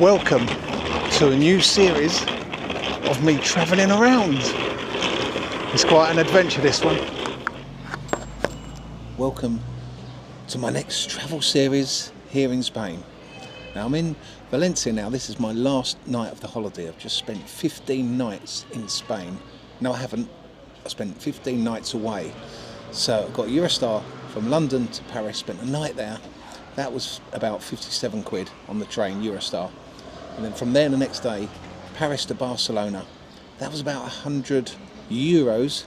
Welcome to a new series of me travelling around. It's quite an adventure, this one. Welcome to my next travel series here in Spain. Now I'm in Valencia now. This is my last night of the holiday. I've just spent 15 nights in Spain. No, I haven't. I spent 15 nights away. So I've got Eurostar from London to Paris, spent a night there. That was about 57 quid on the train, Eurostar. And then from there the next day, Paris to Barcelona. That was about 100 euros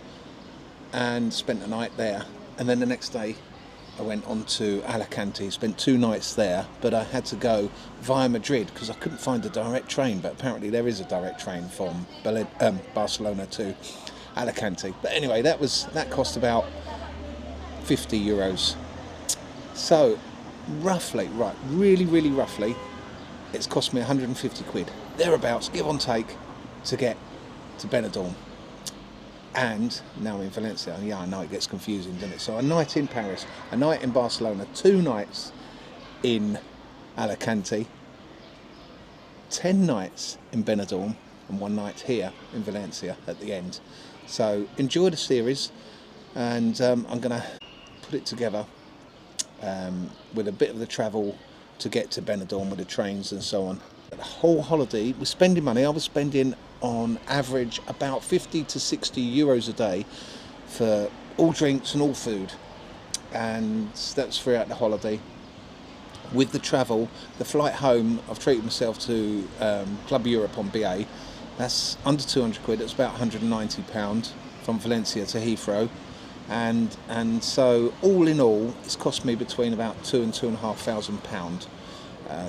and spent a night there. And then the next day I went on to Alicante, spent 2 nights there, but I had to go via Madrid because I couldn't find a direct train, but apparently there is a direct train from Barcelona to Alicante. But anyway, that cost about 50 euros. So roughly, right, really roughly, it's cost me 150 quid, thereabouts, give or take, to get to Benidorm. And now I'm in Valencia. Yeah, I know it gets confusing, doesn't it? So a night in Paris, a night in Barcelona, 2 nights in Alicante, 10 nights in Benidorm, and 1 night here in Valencia at the end. So enjoy the series, and I'm going to put it together with a bit of the travel to get to Benidorm with the trains and so on. The whole holiday, we're spending money. I was spending on average about 50 to 60 euros a day for all drinks and all food, and that's throughout the holiday. With the travel, the flight home, I've treated myself to Club Europe on BA. That's under 200 quid. It's about £190 from Valencia to Heathrow, and so all in all, it's cost me between about £2,000 and £2,500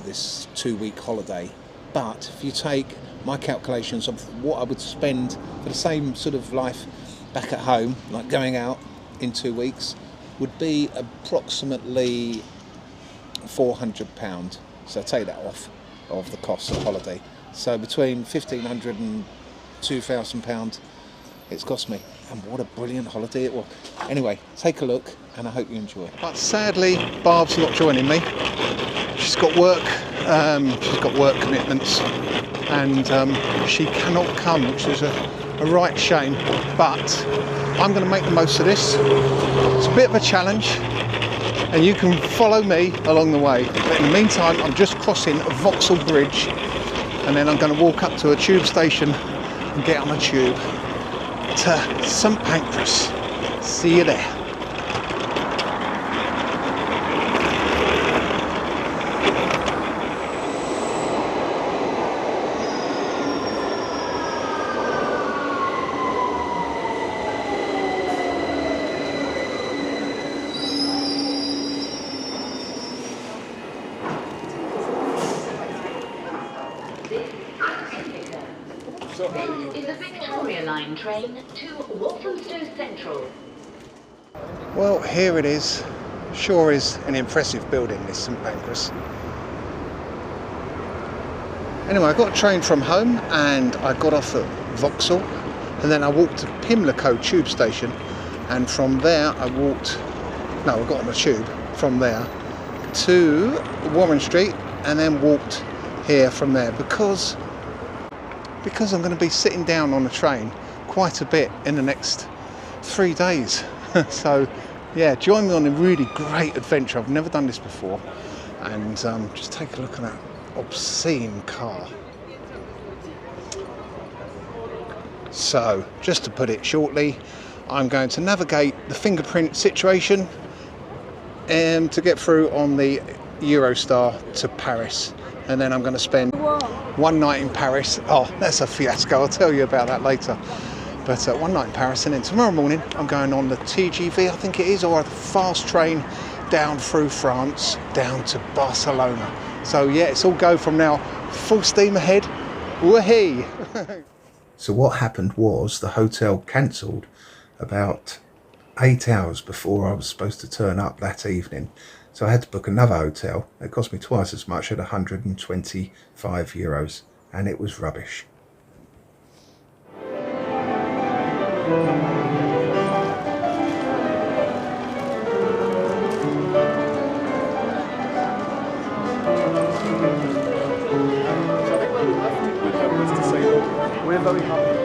this 2-week holiday. But if you take my calculations of what I would spend for the same sort of life back at home, like going out in 2 weeks, would be approximately £400. So take that off of the cost of holiday. So between £1,500 and £2,000 it's cost me, and what a brilliant holiday it was. Anyway, take a look, and I hope you enjoy. But sadly, Barb's not joining me. She's got work. She's got work commitments, and she cannot come, which is a right shame. But I'm going to make the most of this. It's a bit of a challenge, and you can follow me along the way. But in the meantime, I'm just crossing Vauxhall Bridge, and then I'm going to walk up to a tube station and get on a tube to St Pancras. See you there. This is a Victoria Line train to Walthamstow Central. Well, here it is. Sure is an impressive building, this St Pancras. Anyway, I got a train from home and I got off at Vauxhall, and then I walked to Pimlico tube station, and from there I got on a tube from there to Warren Street, and then walked here from there because I'm going to be sitting down on a train quite a bit in the next 3 days. So yeah, join me on a really great adventure. I've never done this before, and just take a look at that obscene car. So just to put it shortly, I'm going to navigate the fingerprint situation and to get through on the Eurostar to Paris, and then I'm going to spend 1 night in Paris. Oh, that's a fiasco, I'll tell you about that later. But 1 night in Paris, and then tomorrow morning I'm going on the TGV, I think it is, or a fast train down through France, down to Barcelona. So yeah, it's all go from now, full steam ahead. Woohee! So what happened was the hotel cancelled about 8 hours before I was supposed to turn up that evening. So I had to book another hotel. It cost me twice as much at 125 euros, and it was rubbish. we're very happy.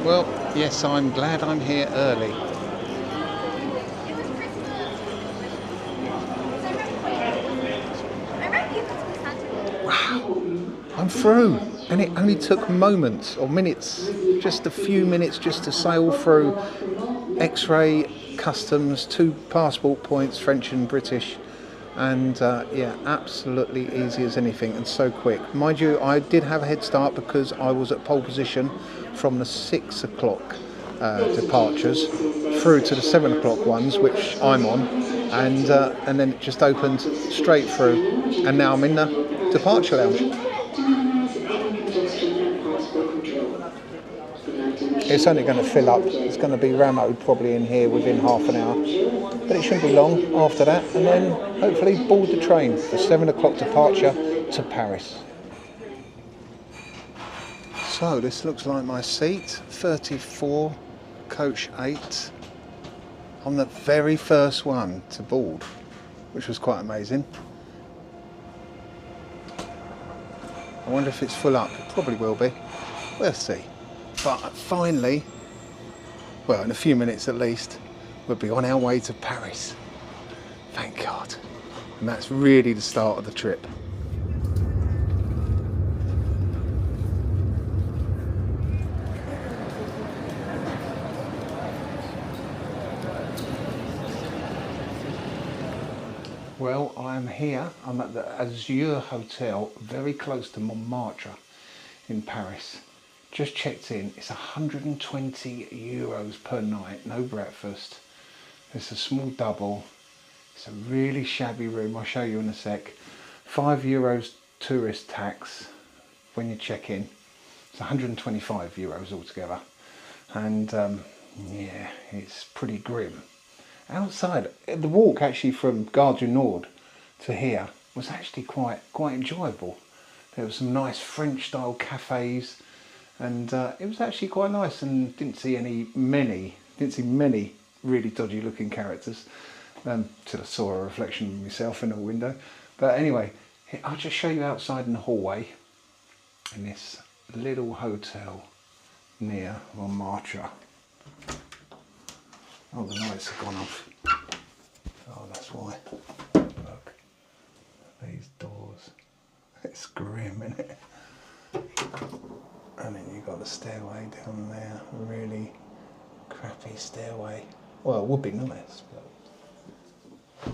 Well, yes, I'm glad I'm here early. Wow, I'm through, and it only took moments or minutes, just a few minutes just to sail through X-ray, customs, 2 passport points, French and British, and yeah, absolutely easy as anything and so quick. Mind you, I did have a head start because I was at pole position from the 6 o'clock departures through to the 7 o'clock ones, which I'm on, and then it just opened straight through, and now I'm in the departure lounge. It's only going to fill up. It's going to be rammed probably in here within half an hour, but it shouldn't be long after that, and then hopefully board the train for 7 o'clock departure to Paris. So this looks like my seat, 34, coach 8. I'm the very first one to board, which was quite amazing. I wonder if it's full up. It probably will be. We'll see. But finally, well, in a few minutes at least, we'll be on our way to Paris. Thank God. And that's really the start of the trip. Well, I'm here. I'm at the Azure Hotel, very close to Montmartre in Paris. Just checked in. It's 120 euros per night, no breakfast. It's a small double. It's a really shabby room. I'll show you in a sec. 5 euros tourist tax when you check in. It's 125 euros altogether. And yeah, it's pretty grim. Outside, the walk actually from Gare du Nord to here was actually quite enjoyable. There were some nice French style cafes, and it was actually quite nice, and didn't see many really dodgy looking characters till I saw a reflection of myself in a window. But anyway, I'll just show you outside in the hallway in this little hotel near Montmartre. Oh, the lights have gone off. Oh, that's why. Look, these doors. It's grim, isn't it? And then you've got the stairway down there. Really crappy stairway. Well, it would be nice, but...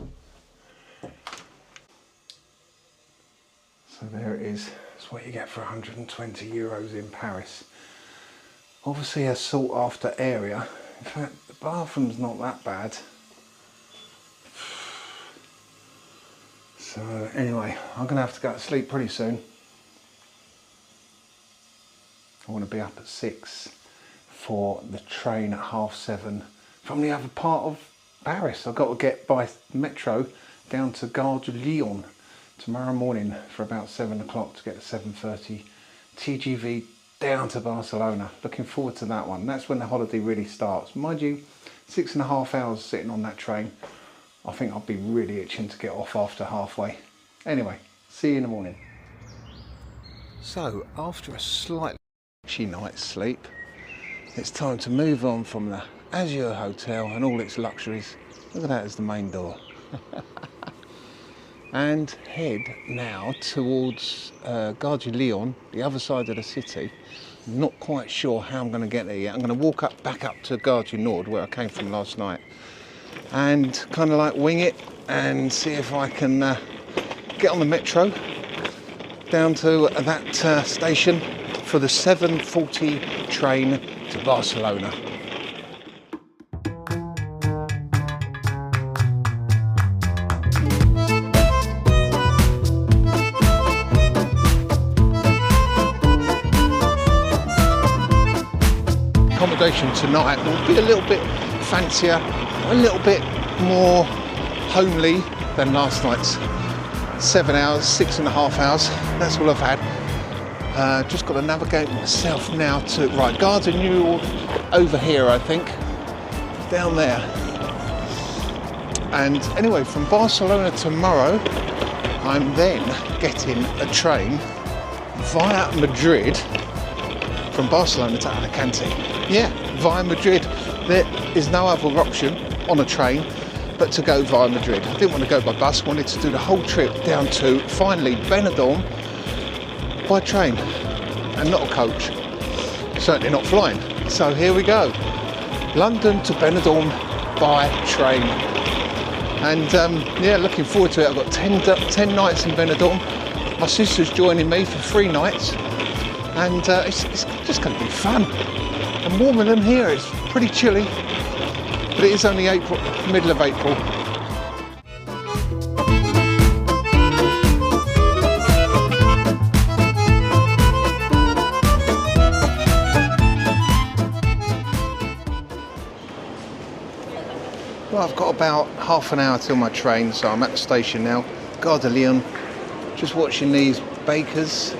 So there it is. That's what you get for 120 euros in Paris. Obviously a sought after area. In fact, the bathroom's not that bad. So anyway, I'm going to have to go to sleep pretty soon. I want to be up at 6 for the train at 7:30 from the other part of Paris. I've got to get by metro down to Gare du Lyon tomorrow morning for about 7 o'clock to get the 7:30 TGV down to Barcelona. Looking forward to that one. That's when the holiday really starts. Mind you, 6.5 hours sitting on that train. I think I'll be really itching to get off after halfway. Anyway, see you in the morning. So, after a slightly itchy night's sleep, it's time to move on from the Azure Hotel and all its luxuries. Look at that as the main door. And head now towards Gare du Lyon, the other side of the city. I'm not quite sure how I'm going to get there yet. I'm going to walk back up to Gare du Nord, where I came from last night, and kind of like wing it and see if I can get on the metro down to that station for the 7:40 train to Barcelona. Accommodation tonight will be a little bit fancier, a little bit more homely than last night's 7 hours, 6.5 hours. That's all I've had. Just got to navigate myself now to Gare du Nord over here, I think, down there. And anyway, from Barcelona tomorrow, I'm then getting a train via Madrid from Barcelona to Alicante. Yeah, via Madrid. There is no other option on a train but to go via Madrid. I didn't want to go by bus, wanted to do the whole trip down to finally Benidorm by train and not a coach, certainly not flying. So here we go, London to Benidorm by train. And yeah, looking forward to it. I've got 10 nights in Benidorm. My sister's joining me for 3 nights, and it's just going to be fun. And warmer than here. It's pretty chilly, but it is only April, middle of April. Well, I've got about half an hour till my train, so I'm at the station now. Gare de Lyon, just watching these bakers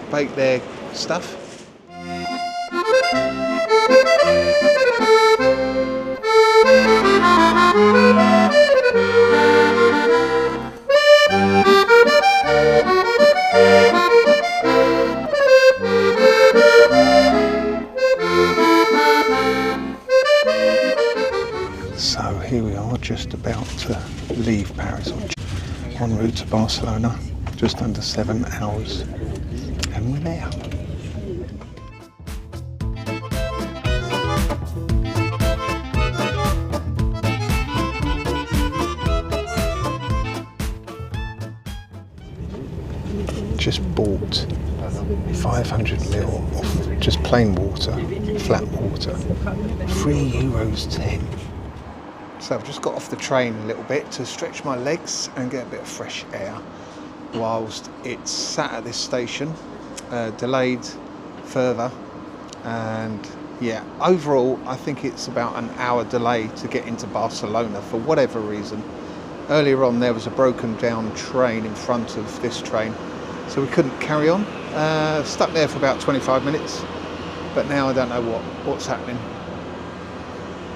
bake their stuff. So here we are, just about to leave Paris en route to Barcelona, just under 7 hours, and we're there. Just bought 500ml of just plain water, flat water, €3.10. So I've just got off the train a little bit to stretch my legs and get a bit of fresh air whilst it's sat at this station, delayed further, and yeah, overall I think it's about an hour delay to get into Barcelona for whatever reason. Earlier on there was a broken down train in front of this train, so we couldn't carry on. Stuck there for about 25 minutes, but now I don't know what's happening.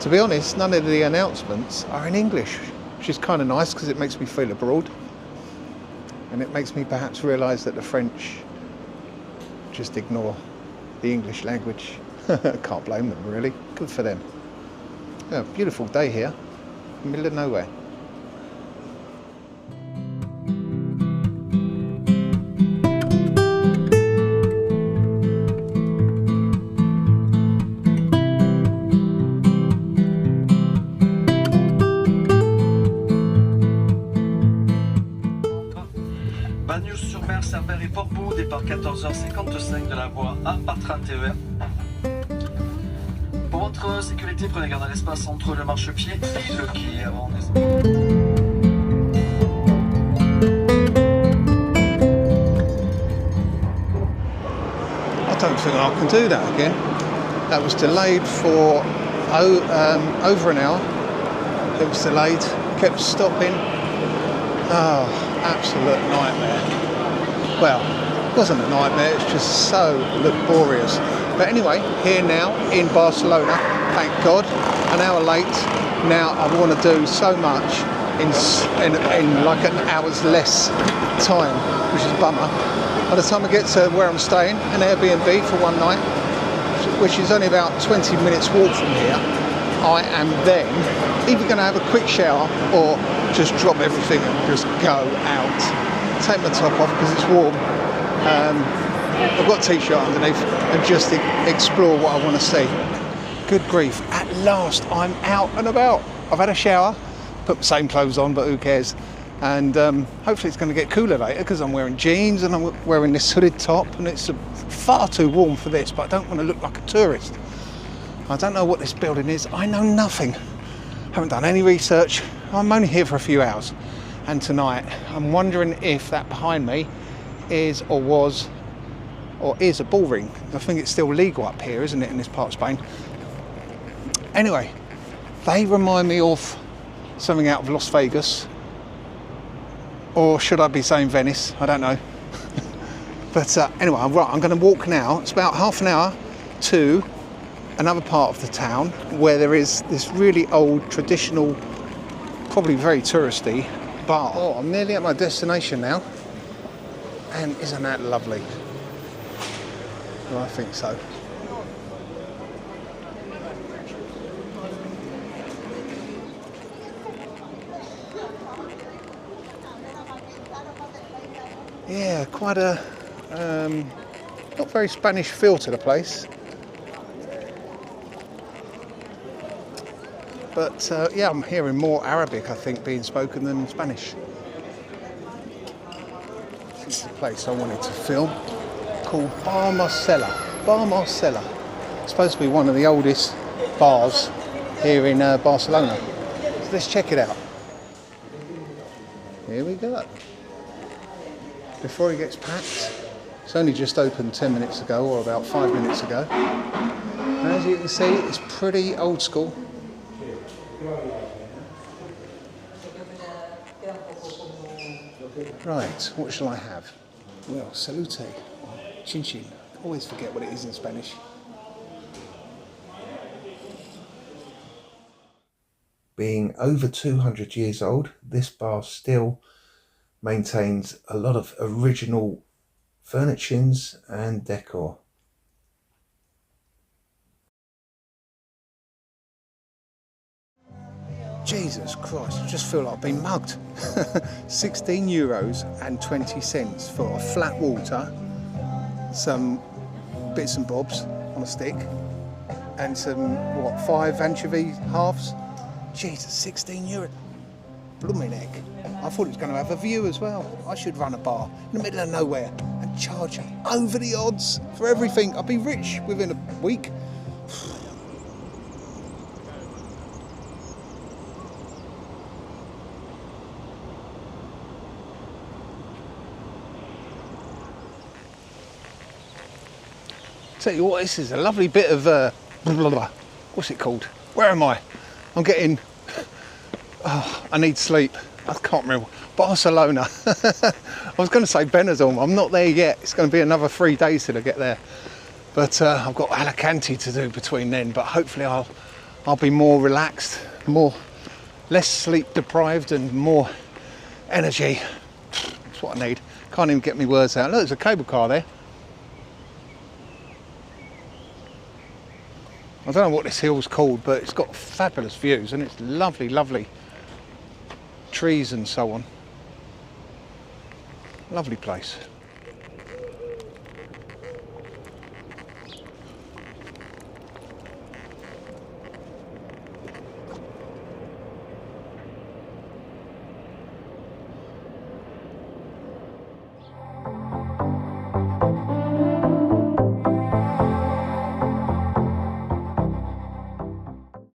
To be honest, none of the announcements are in English, which is kind of nice because it makes me feel abroad, and it makes me perhaps realise that the French just ignore the English language. Can't blame them really, good for them. Yeah, beautiful day here, in the middle of nowhere. Bagnols-sur-Mer, Saint-Père et Portbou, départ 14h55 de la voie A par train TER. Pour votre sécurité, prenez garde à l'espace entre le marchepied et le quai avant des... I don't think I can do that again. That was delayed for over an hour. It was delayed, kept stopping. Oh, absolute nightmare. Well, it wasn't a nightmare, it's just so laborious. But anyway, here now in Barcelona, thank God, an hour late. Now I want to do so much in like an hour's less time, which is a bummer. By the time I get to where I'm staying, an Airbnb for one night, which is only about 20 minutes walk from here, I am then either going to have a quick shower or just drop everything and just go out. Take my top off because it's warm. I've got a t-shirt underneath and just explore what I want to see. Good grief, at last I'm out and about. I've had a shower, put the same clothes on, but who cares? And hopefully it's going to get cooler later because I'm wearing jeans and I'm wearing this hooded top, and it's far too warm for this, but I don't want to look like a tourist. I don't know what this building is. I know nothing. Haven't done any research. I'm only here for a few hours. And tonight, I'm wondering if that behind me is or was or is a bull ring. I think it's still legal up here, isn't it, in this part of Spain? Anyway, they remind me of something out of Las Vegas. Or should I be saying Venice? I don't know. But anyway, I'm going to walk now. It's about half an hour to another part of the town where there is this really old, traditional, probably very touristy bar. Oh, I'm nearly at my destination now. And isn't that lovely? Well, I think so. Yeah, quite a not very Spanish feel to the place. But yeah, I'm hearing more Arabic, I think, being spoken than Spanish. This is the place I wanted to film, called Bar Marcella. Bar Marcella. It's supposed to be one of the oldest bars here in Barcelona. So let's check it out. Here we go. Before it gets packed, it's only just opened 10 minutes ago, or about 5 minutes ago. And as you can see, it's pretty old school. Right, what shall I have? Well, salute, chin chin. Always forget what it is in Spanish. Being over 200 years old, this bar still maintains a lot of original furnishings and decor. Jesus Christ, I just feel like I've been mugged. €16.20 for a flat water, some bits and bobs on a stick, and some, what, 5 anchovy halves? Jesus, €16. Blooming heck. I thought it was going to have a view as well. I should run a bar in the middle of nowhere and charge over the odds for everything. I'd be rich within a week. Tell you what, this is a lovely bit of what's it called? Where am I? I'm getting. Oh, I need sleep. I can't remember. Barcelona. I was going to say Benidorm. I'm not there yet. It's going to be another 3 days till I get there. But I've got Alicante to do between then. But hopefully I'll be more relaxed, less sleep deprived, and more energy. That's what I need. Can't even get my words out. Look, there's a cable car there. I don't know what this hill's called, but it's got fabulous views and it's lovely, lovely trees and so on. Lovely place.